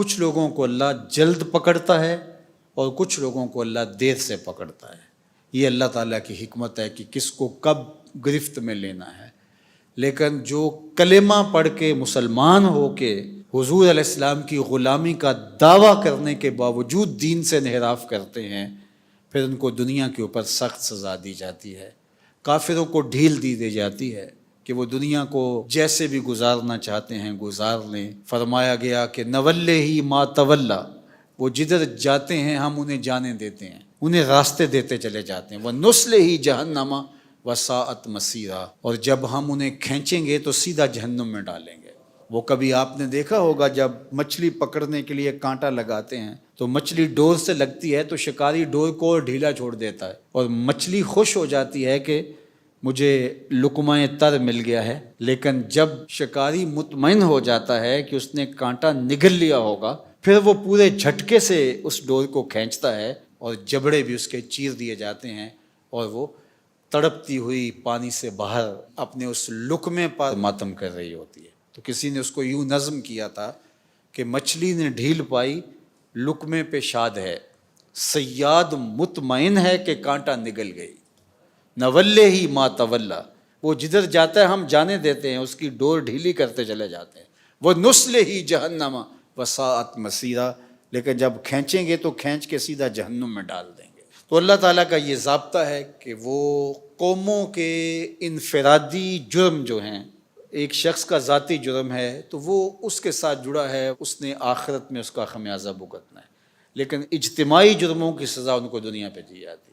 کچھ لوگوں کو اللہ جلد پکڑتا ہے اور کچھ لوگوں کو اللہ دیر سے پکڑتا ہے۔ یہ اللہ تعالیٰ کی حکمت ہے کہ کس کو کب گرفت میں لینا ہے۔ لیکن جو کلمہ پڑھ کے مسلمان ہو کے حضور علیہ السلام کی غلامی کا دعویٰ کرنے کے باوجود دین سے انحراف کرتے ہیں، پھر ان کو دنیا کے اوپر سخت سزا دی جاتی ہے۔ کافروں کو ڈھیل دی جاتی ہے کہ وہ دنیا کو جیسے بھی گزارنا چاہتے ہیں گزار لیں۔ فرمایا گیا کہ نولے ہی ما تولا، وہ جدھر جاتے ہیں ہم انہیں جانے دیتے ہیں، انہیں راستے دیتے چلے جاتے ہیں۔ وَنُصْلِهِ جَهَنَّمَ وَسَاءَتْ مَصِيرًا، اور جب ہم انہیں کھینچیں گے تو سیدھا جہنم میں ڈالیں گے۔ وہ کبھی آپ نے دیکھا ہوگا جب مچھلی پکڑنے کے لیے کانٹا لگاتے ہیں تو مچھلی ڈور سے لگتی ہے تو شکاری ڈور کو ڈھیلا چھوڑ دیتا ہے اور مچھلی خوش ہو جاتی ہے کہ مجھے لقمہ تر مل گیا ہے، لیکن جب شکاری مطمئن ہو جاتا ہے کہ اس نے کانٹا نگل لیا ہوگا، پھر وہ پورے جھٹکے سے اس ڈور کو کھینچتا ہے اور جبڑے بھی اس کے چیر دیے جاتے ہیں اور وہ تڑپتی ہوئی پانی سے باہر اپنے اس لقمے پر ماتم کر رہی ہوتی ہے۔ تو کسی نے اس کو یوں نظم کیا تھا کہ مچھلی نے ڈھیل پائی، لقمے پہ شاد ہے، صیاد مطمئن ہے کہ کانٹا نگل گئی۔ نولے ہی ما تولا، وہ جدھر جاتا ہے ہم جانے دیتے ہیں، اس کی ڈور ڈھیلی کرتے چلے جاتے ہیں۔ وہ نسلے ہی جہنم وساعت مسیرا، لیکن جب کھینچیں گے تو کھینچ کے سیدھا جہنم میں ڈال دیں گے۔ تو اللہ تعالیٰ کا یہ ضابطہ ہے کہ وہ قوموں کے انفرادی جرم جو ہیں، ایک شخص کا ذاتی جرم ہے تو وہ اس کے ساتھ جڑا ہے، اس نے آخرت میں اس کا خمیازہ بھگتنا ہے، لیکن اجتماعی جرموں کی سزا ان کو دنیا پہ دی جاتی ہے۔